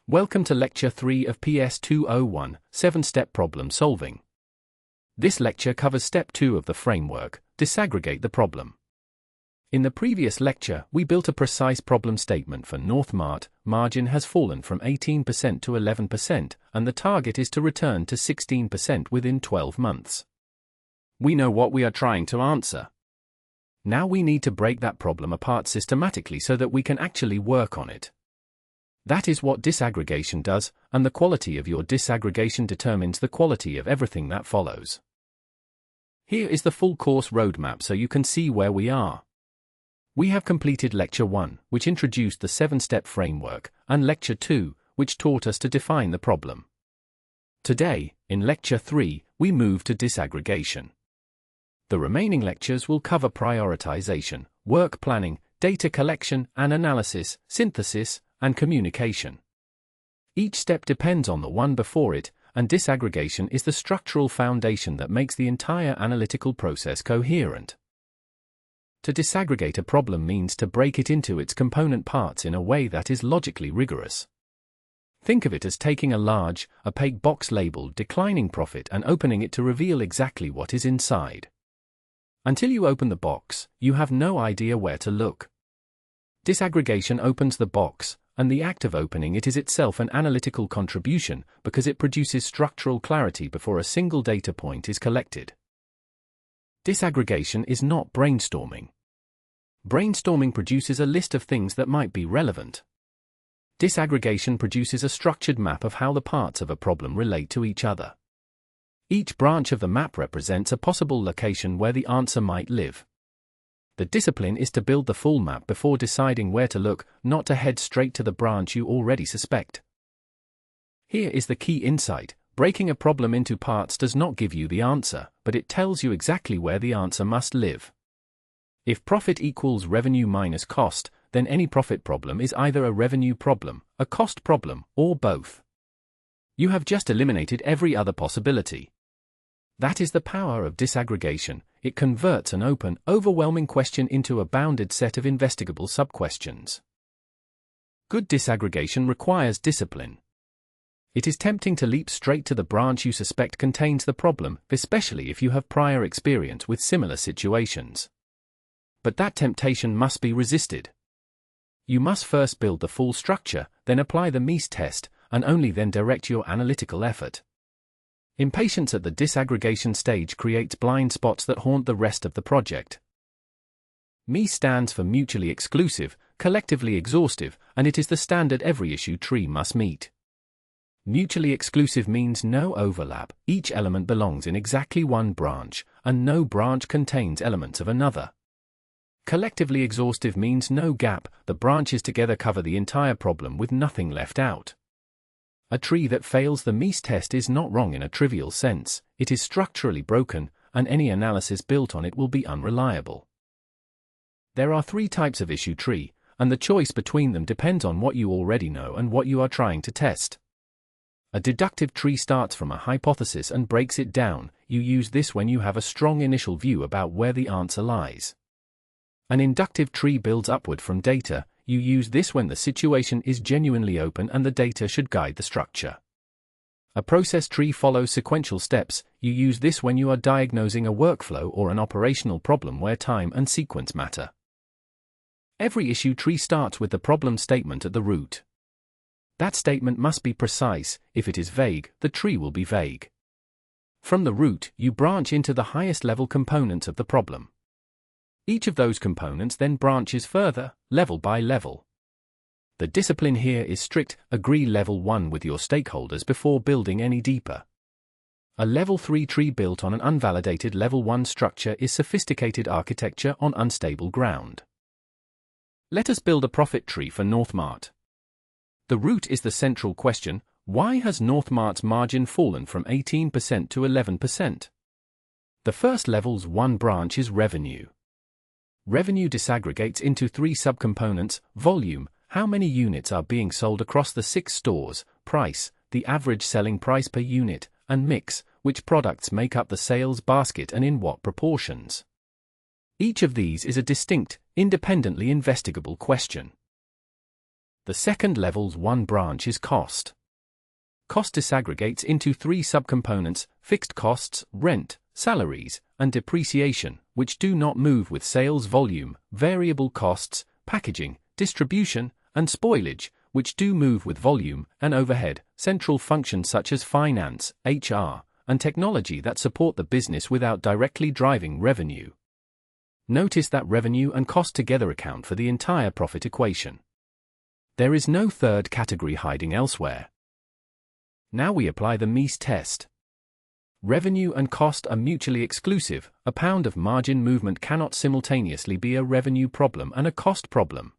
Welcome to Lecture 3 of PS201 Seven-Step Problem Solving. This lecture covers Step 2 of the framework, Disaggregate the problem. In the previous lecture, we built a precise problem statement for Northmart. Margin has fallen from 18% to 11%, and the target is to return to 16% within 12 months. We know what we are trying to answer. Now we need to break that problem apart systematically so that we can actually work on it. That is what disaggregation does, and the quality of your disaggregation determines the quality of everything that follows. Here is the full course roadmap so you can see where we are. We have completed Lecture 1, which introduced the 7-step framework, and Lecture 2, which taught us to define the problem. Today, in Lecture 3, we move to disaggregation. The remaining lectures will cover prioritization, work planning, data collection and analysis, synthesis, and communication. Each step depends on the one before it, and disaggregation is the structural foundation that makes the entire analytical process coherent. To disaggregate a problem means to break it into its component parts in a way that is logically rigorous. Think of it as taking a large, opaque box labeled declining profit and opening it to reveal exactly what is inside. Until you open the box, you have no idea where to look. Disaggregation opens the box, and the act of opening it is itself an analytical contribution because it produces structural clarity before a single data point is collected. Disaggregation is not brainstorming. Brainstorming produces a list of things that might be relevant. Disaggregation produces a structured map of how the parts of a problem relate to each other. Each branch of the map represents a possible location where the answer might live. The discipline is to build the full map before deciding where to look, not to head straight to the branch you already suspect. Here is the key insight: breaking a problem into parts does not give you the answer, but it tells you exactly where the answer must live. If profit equals revenue minus cost, then any profit problem is either a revenue problem, a cost problem, or both. You have just eliminated every other possibility. That is the power of disaggregation. It converts an open, overwhelming question into a bounded set of investigable sub-questions. Good disaggregation requires discipline. It is tempting to leap straight to the branch you suspect contains the problem, especially if you have prior experience with similar situations. But that temptation must be resisted. You must first build the full structure, then apply the Mies test, and only then direct your analytical effort. Impatience at the disaggregation stage creates blind spots that haunt the rest of the project. Mies stands for mutually exclusive, collectively exhaustive, and it is the standard every issue tree must meet. Mutually exclusive means no overlap, each element belongs in exactly one branch, and no branch contains elements of another. Collectively exhaustive means no gap, the branches together cover the entire problem with nothing left out. A tree that fails the Mies test is not wrong in a trivial sense, it is structurally broken, and any analysis built on it will be unreliable. There are three types of issue tree, and the choice between them depends on what you already know and what you are trying to test. A deductive tree starts from a hypothesis and breaks it down. You use this when you have a strong initial view about where the answer lies. An inductive tree builds upward from data. You use this when the situation is genuinely open and the data should guide the structure. A process tree follows sequential steps. You use this when you are diagnosing a workflow or an operational problem where time and sequence matter. Every issue tree starts with the problem statement at the root. That statement must be precise. If it is vague, the tree will be vague. From the root, you branch into the highest level components of the problem. Each of those components then branches further, level by level. The discipline here is strict: agree level 1 with your stakeholders before building any deeper. A level 3 tree built on an unvalidated level 1 structure is sophisticated architecture on unstable ground. Let us build a profit tree for Northmart. The root is the central question: why has Northmart's margin fallen from 18% to 11%? The first level's one branch is revenue. Revenue disaggregates into three subcomponents: volume, how many units are being sold across the 6 stores, price, the average selling price per unit, and mix, which products make up the sales basket and in what proportions. Each of these is a distinct, independently investigable question. The second level's one branch is cost. Cost disaggregates into three subcomponents: fixed costs, rent, salaries, and depreciation, which do not move with sales volume; variable costs, packaging, distribution, and spoilage, which do move with volume; and overhead, central functions such as finance, HR, and technology that support the business without directly driving revenue. Notice that revenue and cost together account for the entire profit equation. There is no third category hiding elsewhere. Now we apply the Mies test. Revenue and cost are mutually exclusive. A pound of margin movement cannot simultaneously be a revenue problem and a cost problem.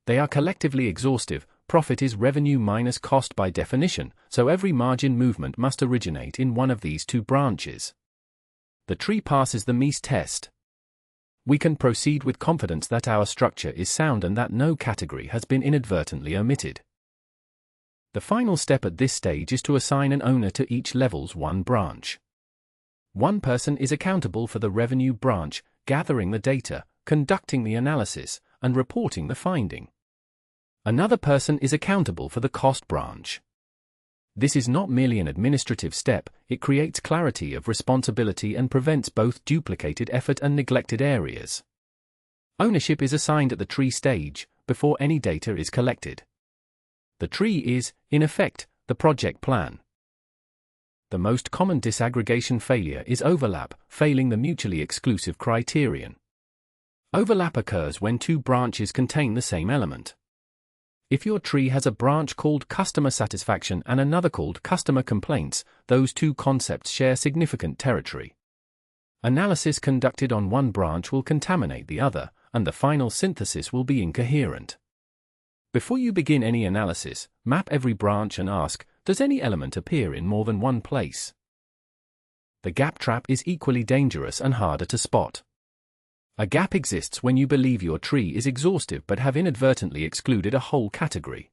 They are collectively exhaustive. Profit is revenue minus cost by definition, so every margin movement must originate in one of these two branches. The tree passes the Mies test. We can proceed with confidence that our structure is sound and that no category has been inadvertently omitted. The final step at this stage is to assign an owner to each level's one branch. One person is accountable for the revenue branch, gathering the data, conducting the analysis, and reporting the finding. Another person is accountable for the cost branch. This is not merely an administrative step, it creates clarity of responsibility and prevents both duplicated effort and neglected areas. Ownership is assigned at the tree stage, before any data is collected. The tree is, in effect, the project plan. The most common disaggregation failure is overlap, failing the mutually exclusive criterion. Overlap occurs when two branches contain the same element. If your tree has a branch called customer satisfaction and another called customer complaints, those two concepts share significant territory. Analysis conducted on one branch will contaminate the other, and the final synthesis will be incoherent. Before you begin any analysis, map every branch and ask, does any element appear in more than one place? The gap trap is equally dangerous and harder to spot. A gap exists when you believe your tree is exhaustive but have inadvertently excluded a whole category.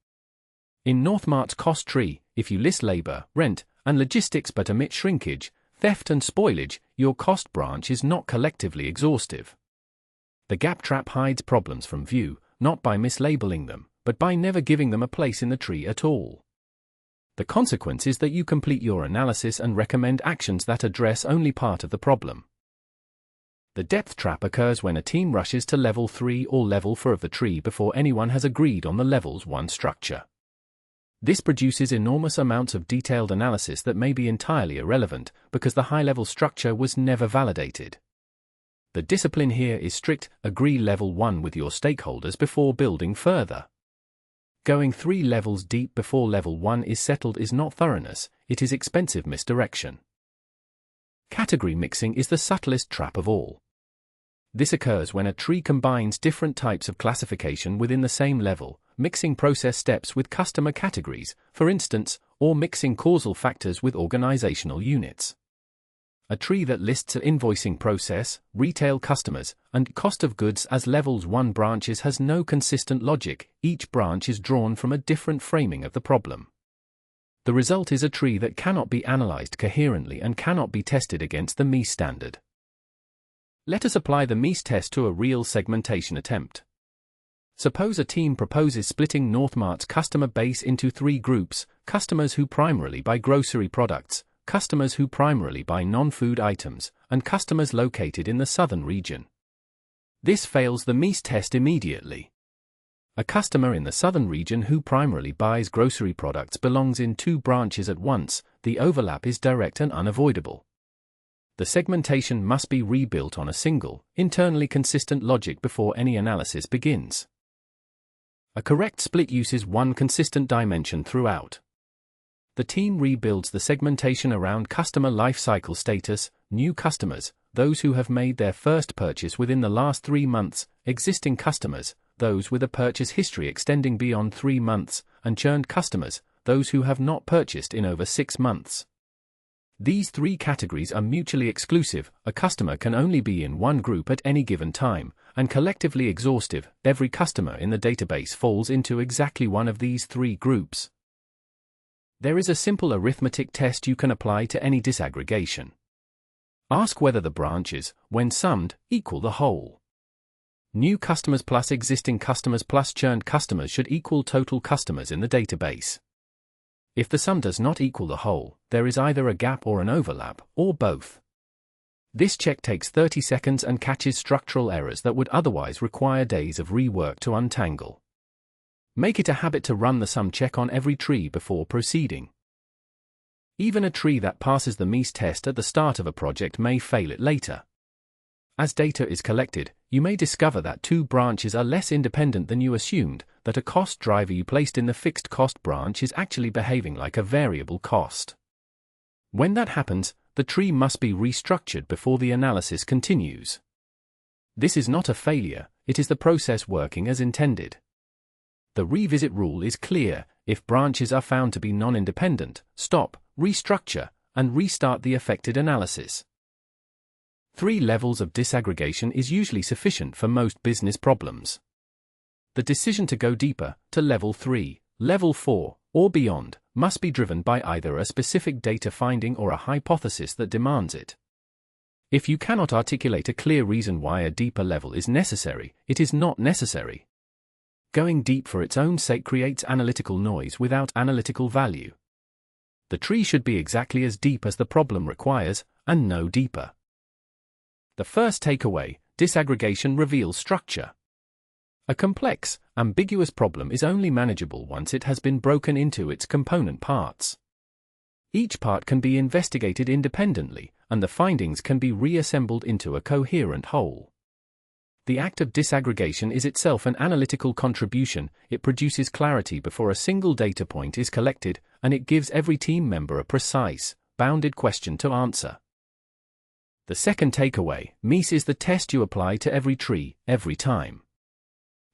In Northmart's cost tree, if you list labor, rent, and logistics but omit shrinkage, theft and spoilage, your cost branch is not collectively exhaustive. The gap trap hides problems from view, not by mislabeling them, but by never giving them a place in the tree at all. The consequence is that you complete your analysis and recommend actions that address only part of the problem. The depth trap occurs when a team rushes to level 3 or level 4 of the tree before anyone has agreed on the level's one structure. This produces enormous amounts of detailed analysis that may be entirely irrelevant, because the high-level structure was never validated. The discipline here is strict: agree level 1 with your stakeholders before building further. Going 3 levels deep before level 1 is settled is not thoroughness, it is expensive misdirection. Category mixing is the subtlest trap of all. This occurs when a tree combines different types of classification within the same level, mixing process steps with customer categories, for instance, or mixing causal factors with organizational units. A tree that lists an invoicing process, retail customers, and cost of goods as levels 1 branches has no consistent logic. Each branch is drawn from a different framing of the problem. The result is a tree that cannot be analyzed coherently and cannot be tested against the Mies standard. Let us apply the Mies test to a real segmentation attempt. Suppose a team proposes splitting Northmart's customer base into 3 groups: customers who primarily buy grocery products, customers who primarily buy non-food items, and customers located in the southern region. This fails the Mies test immediately. A customer in the southern region who primarily buys grocery products belongs in 2 branches at once. The overlap is direct and unavoidable. The segmentation must be rebuilt on a single, internally consistent logic before any analysis begins. A correct split uses one consistent dimension throughout. The team rebuilds the segmentation around customer life cycle status, new customers, those who have made their first purchase within the last 3 months, existing customers, those with a purchase history extending beyond 3 months, and churned customers, those who have not purchased in over 6 months. These 3 categories are mutually exclusive. A customer can only be in one group at any given time, and collectively exhaustive. Every customer in the database falls into exactly one of these 3 groups. There is a simple arithmetic test you can apply to any disaggregation. Ask whether the branches, when summed, equal the whole. New customers plus existing customers plus churned customers should equal total customers in the database. If the sum does not equal the whole, there is either a gap or an overlap, or both. This check takes 30 seconds and catches structural errors that would otherwise require days of rework to untangle. Make it a habit to run the sum check on every tree before proceeding. Even a tree that passes the MEAS test at the start of a project may fail it later. As data is collected, you may discover that two branches are less independent than you assumed, that a cost driver you placed in the fixed cost branch is actually behaving like a variable cost. When that happens, the tree must be restructured before the analysis continues. This is not a failure, it is the process working as intended. The revisit rule is clear: if branches are found to be non-independent, stop, restructure, and restart the affected analysis. 3 levels of disaggregation is usually sufficient for most business problems. The decision to go deeper, to level 3, level 4, or beyond, must be driven by either a specific data finding or a hypothesis that demands it. If you cannot articulate a clear reason why a deeper level is necessary, it is not necessary. Going deep for its own sake creates analytical noise without analytical value. The tree should be exactly as deep as the problem requires, and no deeper. The first takeaway: disaggregation reveals structure. A complex, ambiguous problem is only manageable once it has been broken into its component parts. Each part can be investigated independently, and the findings can be reassembled into a coherent whole. The act of disaggregation is itself an analytical contribution. It produces clarity before a single data point is collected, and it gives every team member a precise, bounded question to answer. The second takeaway: MEAS is the test you apply to every tree, every time.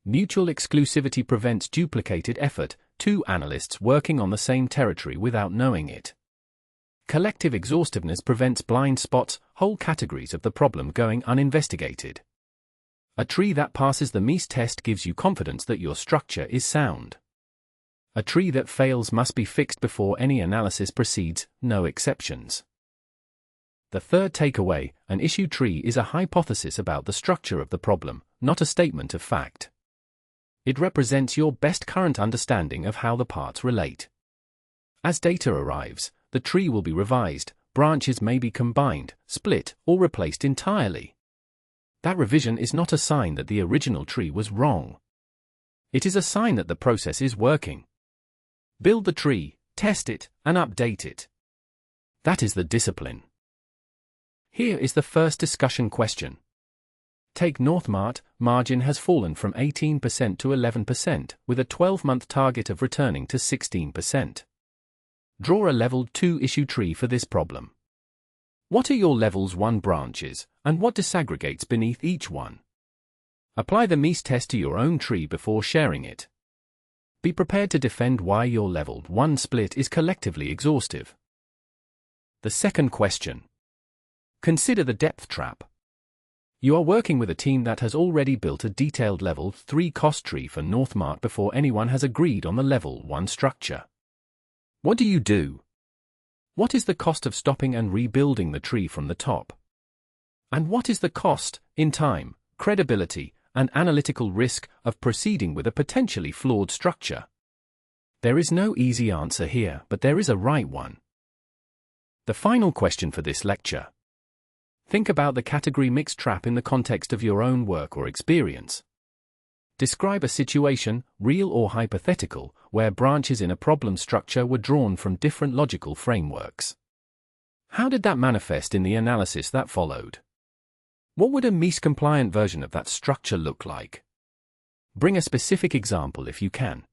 Mutual exclusivity prevents duplicated effort, two analysts working on the same territory without knowing it. Collective exhaustiveness prevents blind spots, whole categories of the problem going uninvestigated. A tree that passes the MEAS test gives you confidence that your structure is sound. A tree that fails must be fixed before any analysis proceeds, no exceptions. The third takeaway: an issue tree is a hypothesis about the structure of the problem, not a statement of fact. It represents your best current understanding of how the parts relate. As data arrives, the tree will be revised, branches may be combined, split, or replaced entirely. That revision is not a sign that the original tree was wrong. It is a sign that the process is working. Build the tree, test it, and update it. That is the discipline. Here is the first discussion question. Take Northmart. Margin has fallen from 18% to 11%, with a 12-month target of returning to 16%. Draw a level 2 issue tree for this problem. What are your levels 1 branches, and what disaggregates beneath each one? Apply the MEAS test to your own tree before sharing it. Be prepared to defend why your level 1 split is collectively exhaustive. The second question. Consider the depth trap. You are working with a team that has already built a detailed level 3 cost tree for Northmart before anyone has agreed on the level 1 structure. What do? What is the cost of stopping and rebuilding the tree from the top? And what is the cost, in time, credibility, and analytical risk of proceeding with a potentially flawed structure? There is no easy answer here, but there is a right one. The final question for this lecture. Think about the category mix trap in the context of your own work or experience. Describe a situation, real or hypothetical, where branches in a problem structure were drawn from different logical frameworks. How did that manifest in the analysis that followed? What would a MEAS-compliant version of that structure look like? Bring a specific example if you can.